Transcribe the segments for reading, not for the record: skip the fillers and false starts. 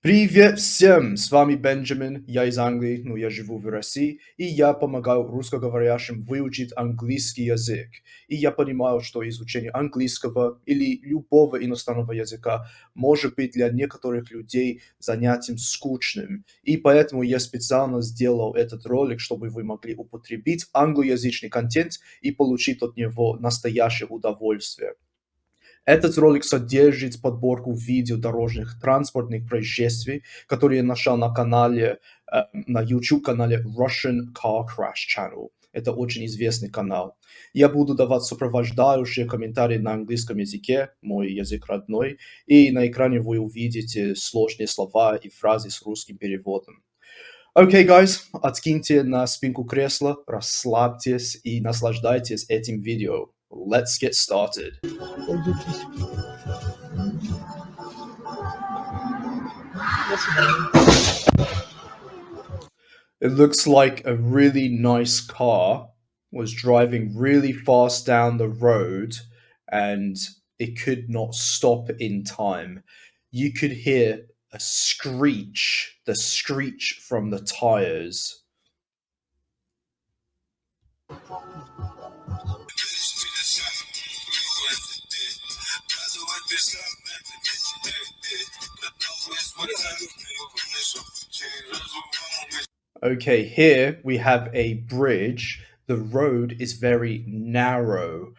Привет всем! С вами Бенджамин, я из Англии, но я живу в России, и я помогаю русскоговорящим выучить английский язык. И я понимаю, что изучение английского или любого иностранного языка может быть для некоторых людей занятием скучным. И поэтому я специально сделал этот ролик, чтобы вы могли употребить англоязычный контент и получить от него настоящее удовольствие. Этот ролик содержит подборку видео дорожных транспортных происшествий, которые я нашел на канале, на YouTube-канале Russian Car Crash Channel. Это очень известный канал. Я буду давать сопровождающие комментарии на английском языке, мой язык родной, и на экране вы увидите сложные слова и фразы с русским переводом. Окей, guys, откиньте на спинку кресла, расслабьтесь и наслаждайтесь этим видео. Let's get started. It looks like a really nice car was driving really fast down the road and it could not stop in time. You could hear a screech, the screech from the tires. Okay, here we have a bridge. The road is very narrow.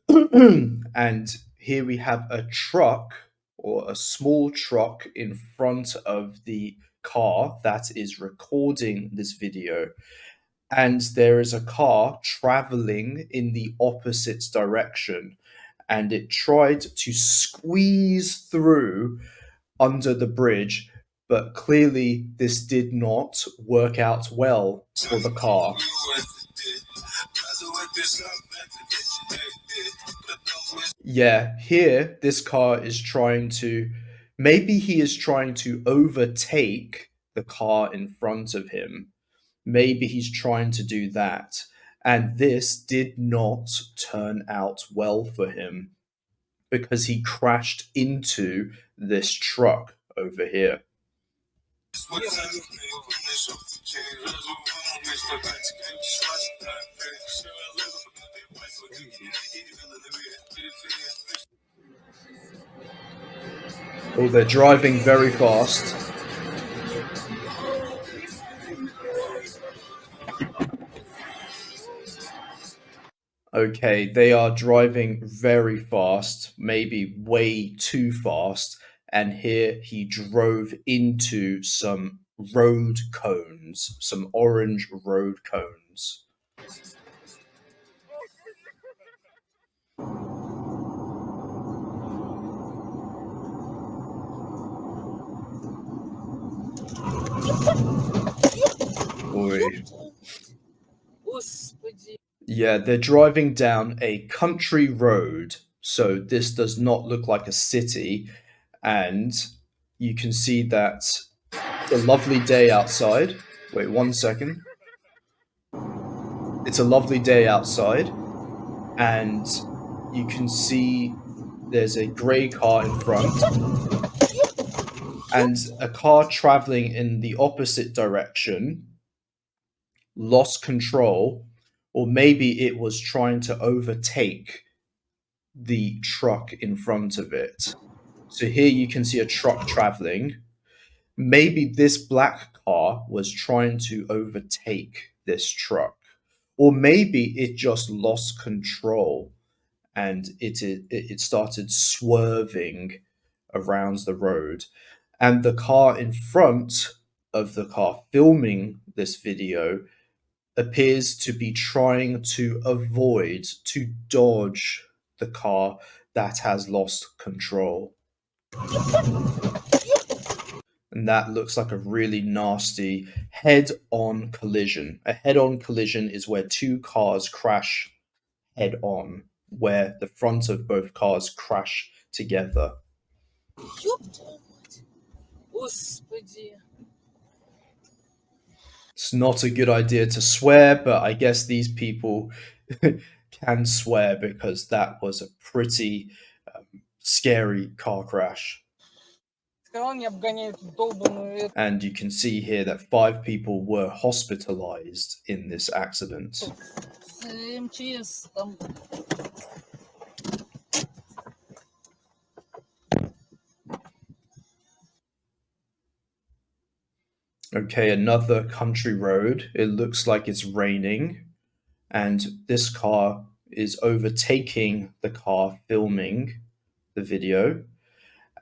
And here we have a truck or a small truck in front of the car that is recording this video. And there is a car traveling in the opposite direction. And it tried to squeeze through under the bridge, but clearly this did not work out well for the car. Yeah, here this car is trying to, maybe he is trying to overtake the car in front of him. Maybe he's trying to do that. And this did not turn out well for him because he crashed into this truck over here. Oh, they're driving very fast. Okay, they are driving very fast, maybe way too fast, and here he drove into some road cones, some orange road cones. Oi. Yeah, they're driving down a country road, so this does not look like a city, and you can see that it's a lovely day outside. Wait 1 second. It's a lovely day outside, and you can see there's a grey car in front, and a car traveling in the opposite direction lost control, or maybe it was trying to overtake the truck in front of it. So here you can see a truck traveling. Maybe this black car was trying to overtake this truck, or maybe it just lost control and it started swerving around the road, and the car in front of the car filming this video appears to be trying to avoid, to dodge the car that has lost control. And that looks like a really nasty head-on collision. A head-on collision is where two cars crash head-on, where the front of both cars crash together. It's not a good idea to swear, but I guess these people can swear because that was a pretty scary car crash. And you can see here that 5 people were hospitalized in this accident. Okay, another country road. It looks like it's raining, and this car is overtaking the car filming the video.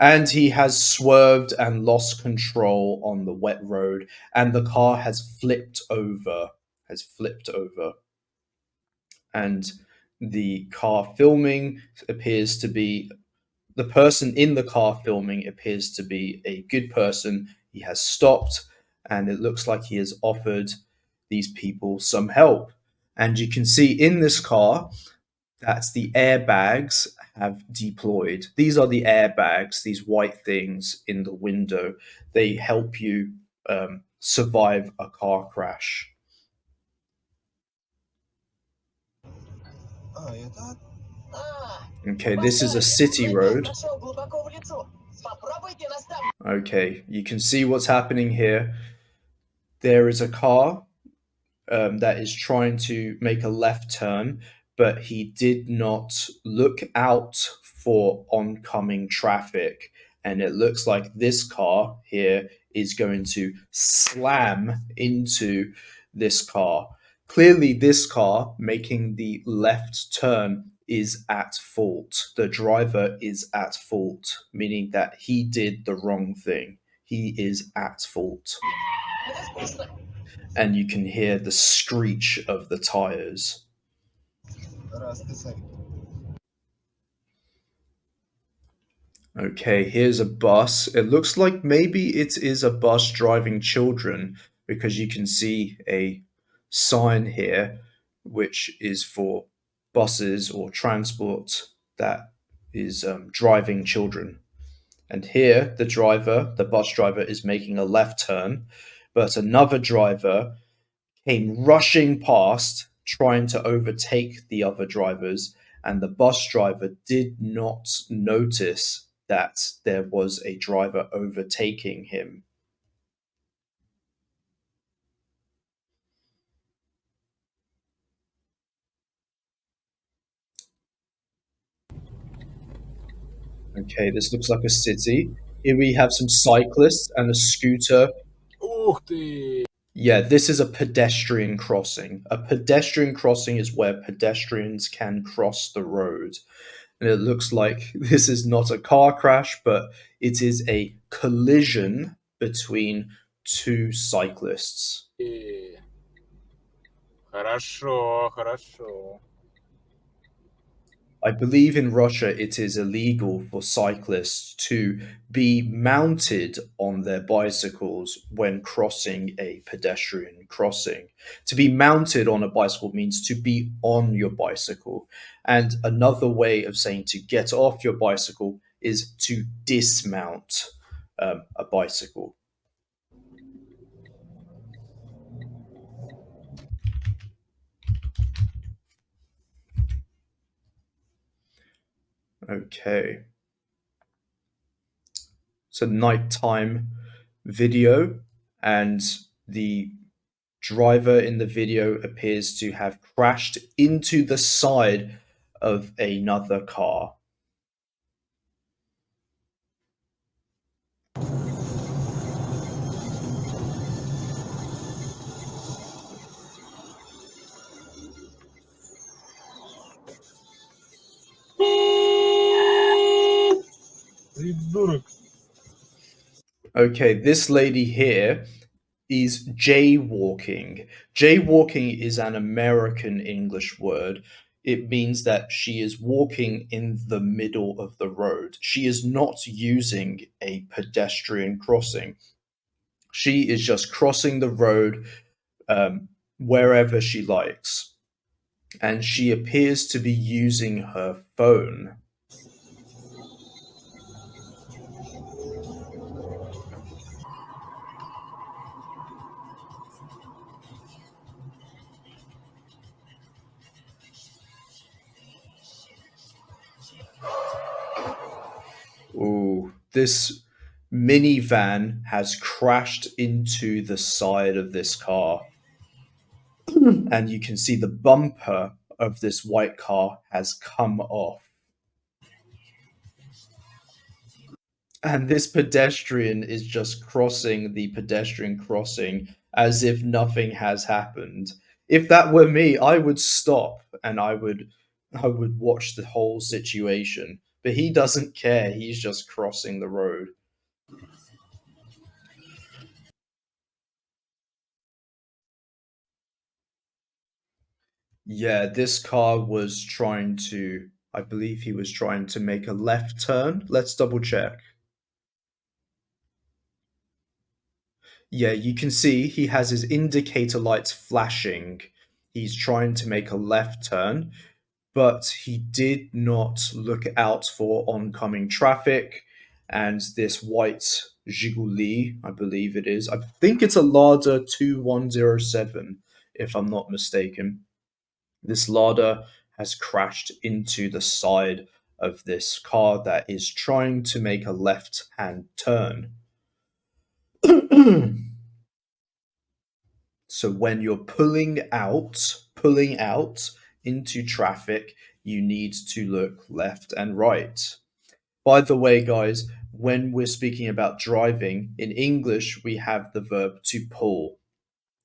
And he has swerved and lost control on the wet road, and the car has flipped over. Has flipped over. And the car filming appears to be the person in the car filming appears to be a good person. He has stopped, and it looks like he has offered these people some help. And you can see in this car that the airbags have deployed. These are the airbags, these white things in the window. They help you survive a car crash. Okay, this is a city road. Okay, you can see what's happening here. There is a car that is trying to make a left turn, but he did not look out for oncoming traffic. And it looks like this car here is going to slam into this car. Clearly, this car making the left turn is at fault. The driver is at fault, meaning that he did the wrong thing. He is at fault. And you can hear the screech of the tires. Okay, here's a bus. It looks like maybe it is a bus driving children because you can see a sign here which is for buses or transport that is driving children. And here, the bus driver, is making a left turn, but another driver came rushing past, trying to overtake the other drivers, and the bus driver did not notice that there was a driver overtaking him. Okay, this looks like a city. Here we have some cyclists and a scooter. Yeah, this is a pedestrian crossing. A pedestrian crossing is where pedestrians can cross the road. And it looks like this is not a car crash, but it is a collision between 2 cyclists. Хорошо, хорошо. I believe in Russia it is illegal for cyclists to be mounted on their bicycles when crossing a pedestrian crossing. To be mounted on a bicycle means to be on your bicycle. And another way of saying to get off your bicycle is to dismount a bicycle. Okay. It's a nighttime video, and the driver in the video appears to have crashed into the side of another car. Придурок. Okay, this lady here is jaywalking. Jaywalking is an American English word. It means that she is walking in the middle of the road. She is not using a pedestrian crossing. She is just crossing the road wherever she likes. And she appears to be using her phone. Ooh, this minivan has crashed into the side of this car. And you can see the bumper of this white car has come off. And this pedestrian is just crossing the pedestrian crossing as if nothing has happened. If that were me, I would stop and I would watch the whole situation. But he doesn't care. He's just crossing the road. Yeah, this car was trying to, I believe he was trying to make a left turn. Let's double check. Yeah, you can see he has his indicator lights flashing. He's trying to make a left turn, but he did not look out for oncoming traffic. And this white Zhiguli, I believe it is, I think it's a Lada 2107, if I'm not mistaken. This Lada has crashed into the side of this car that is trying to make a left hand turn. So when you're pulling out into traffic, you need to look left and right. By the way, guys, when we're speaking about driving, in English, we have the verb to pull.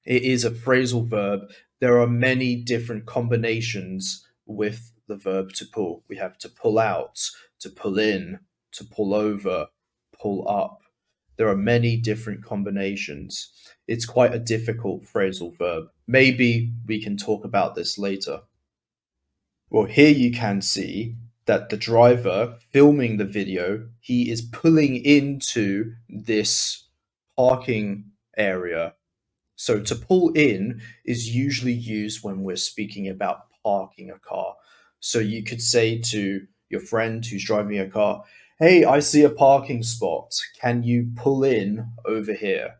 It is a phrasal verb. There are many different combinations with the verb to pull. We have to pull out, to pull in, to pull over, pull up. There are many different combinations. It's quite a difficult phrasal verb. Maybe we can talk about this later. Well, here you can see that the driver filming the video, he is pulling into this parking area. So to pull in is usually used when we're speaking about parking a car. So you could say to your friend who's driving a car, "Hey, I see a parking spot. Can you pull in over here?"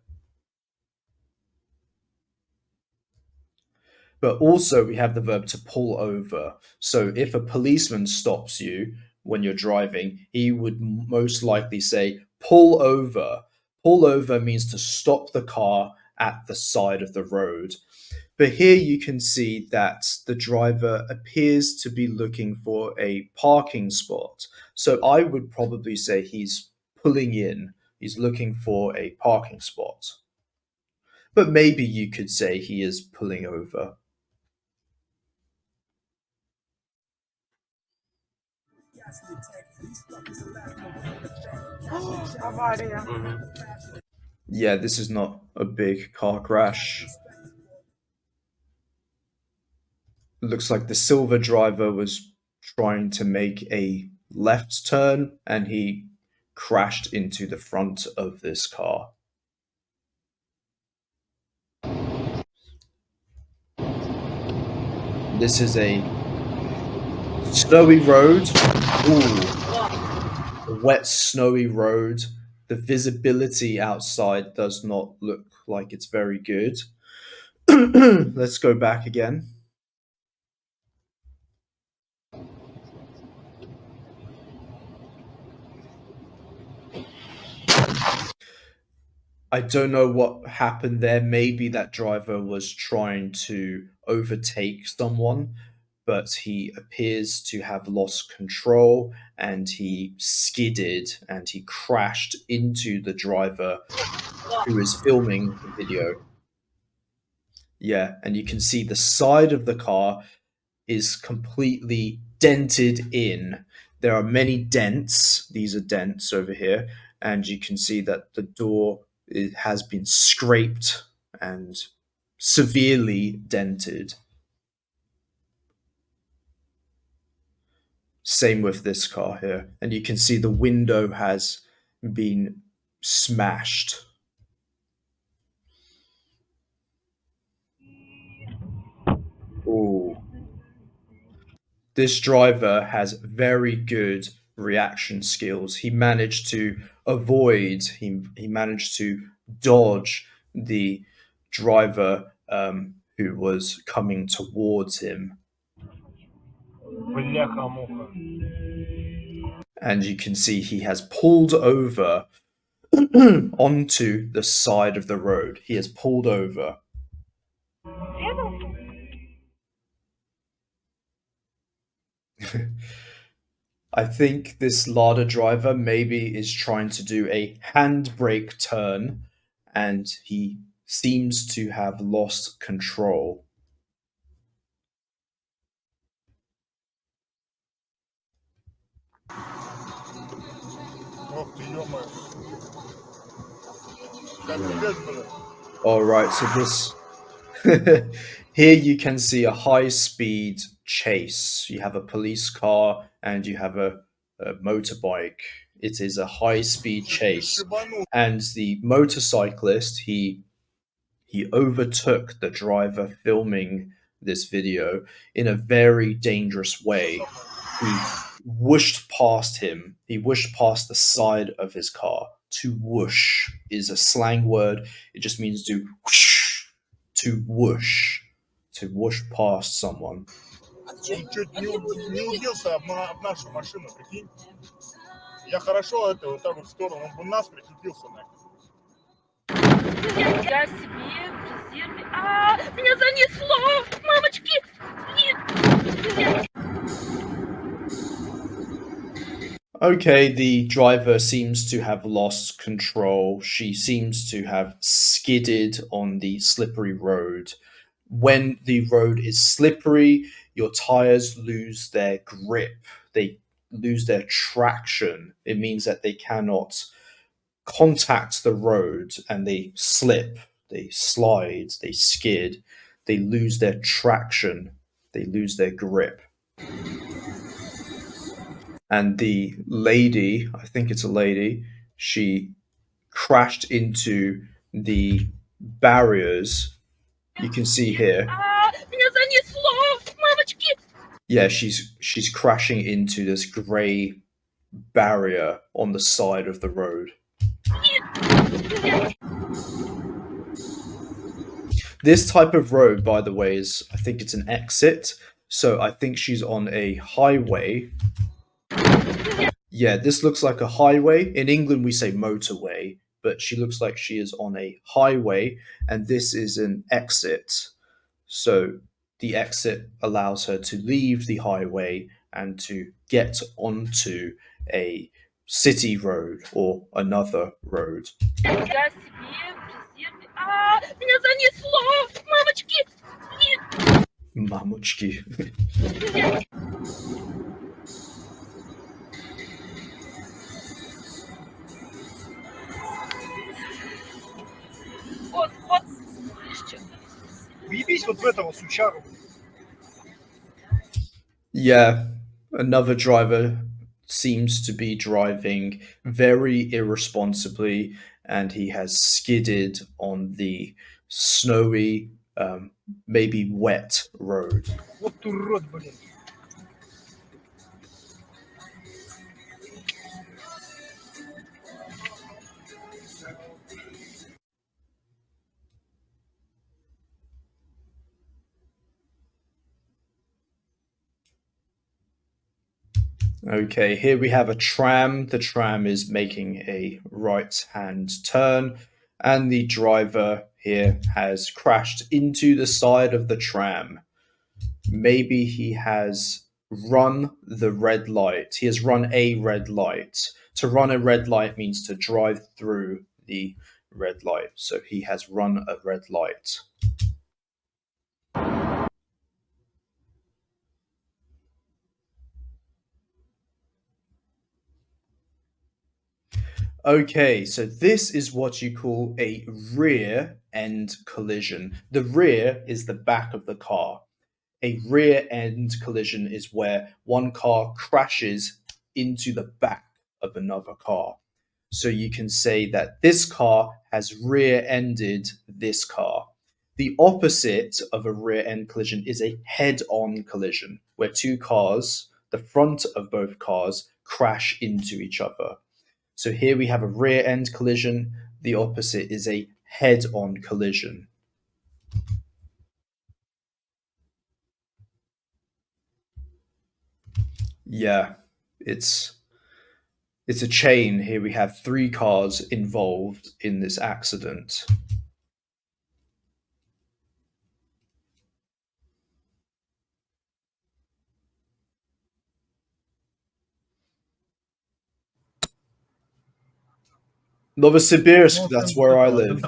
But also we have the verb to pull over. So if a policeman stops you when you're driving, he would most likely say, "Pull over." Pull over means to stop the car at the side of the road. But here you can see that the driver appears to be looking for a parking spot. So I would probably say he's pulling in. He's looking for a parking spot. But maybe you could say he is pulling over. Авария. Yeah, this is not a big car crash. Looks like the silver driver was trying to make a left turn and he crashed into the front of this car. This is a snowy road. Ooh, a wet, snowy road. The visibility outside does not look like it's very good. Let's go back again. I don't know what happened there. Maybe that driver was trying to overtake someone, but he appears to have lost control and he skidded and he crashed into the driver who is filming the video. Yeah, and you can see the side of the car is completely dented in. There are many dents. These are dents over here, and you can see that the door has been scraped and severely dented. Same with this car here, and you can see the window has been smashed. Ooh. This driver has very good reaction skills. He managed to avoid, he managed to dodge the driver who was coming towards him. Бляха-муха. And you can see he has pulled over onto the side of the road. He has pulled over. I think this Lada driver maybe is trying to do a handbrake turn and he seems to have lost control. Ох ты, ё-моё. Капец, блин. Alright, so this. Here you can see a high speed chase. You have a police car and you have a motorbike. It is a high speed chase. Шибанул. And the motorcyclist, he overtook the driver filming this video in a very dangerous way. He whooshed past him. He whooshed past the side of his car. To whoosh is a slang word. It just means to whoosh, to whoosh, to whoosh past someone. Он чуть не убился об нашу машину, прикинь. Я хорошо это вот так вот в сторону, он бы нас прицепился нахер. Я себе в резерве. Меня занесло! Мамочки! Нет! Okay, the driver seems to have lost control. She seems to have skidded on the slippery road. When the road is slippery, your tires lose their grip. They lose their traction. It means that they cannot contact the road and they slip, they slide, they skid, they lose their traction, they lose their grip. And the lady, I think it's a lady, she crashed into the barriers. You can see here. Меня занесло! Мамочки! Yeah, she's crashing into this grey barrier on the side of the road. This type of road, by the way, is, I think it's an exit. So I think she's on a highway. Yeah, this looks like a highway. In England, we say motorway, but she looks like she is on a highway, and this is an exit. So the exit allows her to leave the highway and to get onto a city road or another road. Я себе в резерве. Меня занесло! Мамочки! Нет! Mamuchki. Вот. Еще. Уебись вот в этого сучару. Yeah, another driver seems to be driving very irresponsibly and he has skidded on the snowy, maybe wet road. Вот урод, блин. Okay, here we have a tram. The tram is making a right-hand turn, and the driver here has crashed into the side of the tram. Maybe he has run the red light. He has run a red light. To run a red light means to drive through the red light. So he has run a red light. Okay, so this is what you call a rear end collision. The rear is the back of the car. A rear end collision is where one car crashes into the back of another car. So you can say that this car has rear ended this car. The opposite of a rear end collision is a head on collision, where two cars, the front of both cars, crash into each other. So here we have a rear end collision. The opposite is a head on collision. Yeah, it's It's a chain. Here we have 3 cars involved in this accident. Novosibirsk, that's where I live.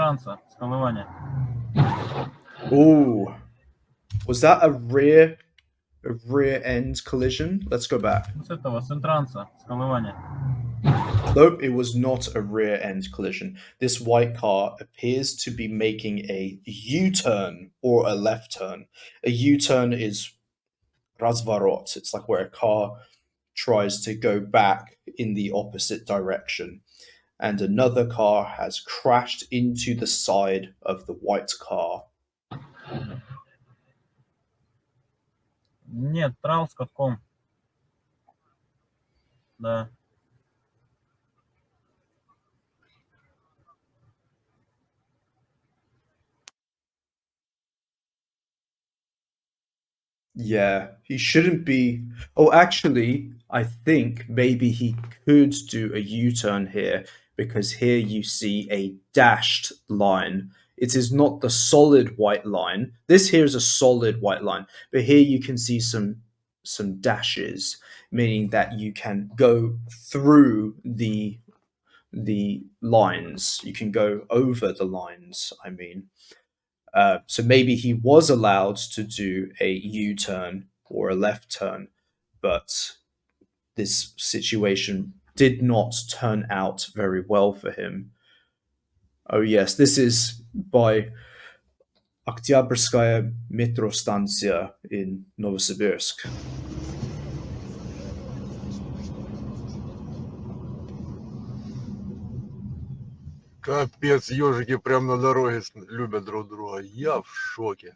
Ooh. Was that a rear end collision? Let's go back. Nope, it was not a rear end collision. This white car appears to be making a U-turn or a left turn. A U-turn is razvarot. It's like where a car tries to go back in the opposite direction. And another car has crashed into the side of the white car. Нет, трал с катком. Да. Yeah, he shouldn't be. Oh, actually, I think maybe he could do a U-turn here because here you see a dashed line. It is not the solid white line. This here is a solid white line, but here you can see some dashes, meaning that you can go through the lines. You can go over the lines, I mean. So maybe he was allowed to do a U-turn or a left turn, but this situation did not turn out very well for him. Oh yes, this is by Октябрьская metro станция in Novosibirsk. Капец, ежики прям на дороге любят друг друга. Я в шоке.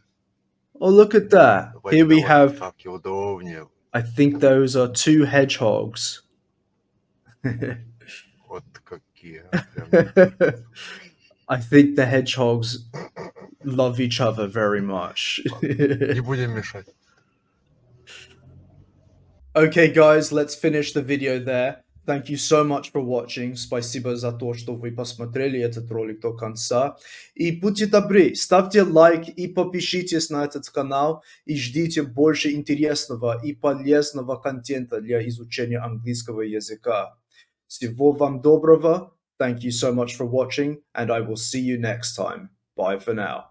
Oh, look at that. Here we have, Тапки удобнее. I think those are 2 hedgehogs. Вот какие. I think the hedgehogs love each other very much. Не будем мешать. Okay, guys, let's finish the video there. Thank you so much for watching. Спасибо за то, что вы посмотрели этот ролик до конца. И будьте добры, ставьте лайк и подпишитесь на этот канал. И ждите больше интересного и полезного контента для изучения английского языка. Всего вам доброго. Thank you so much for watching, and I will see you next time. Bye for now.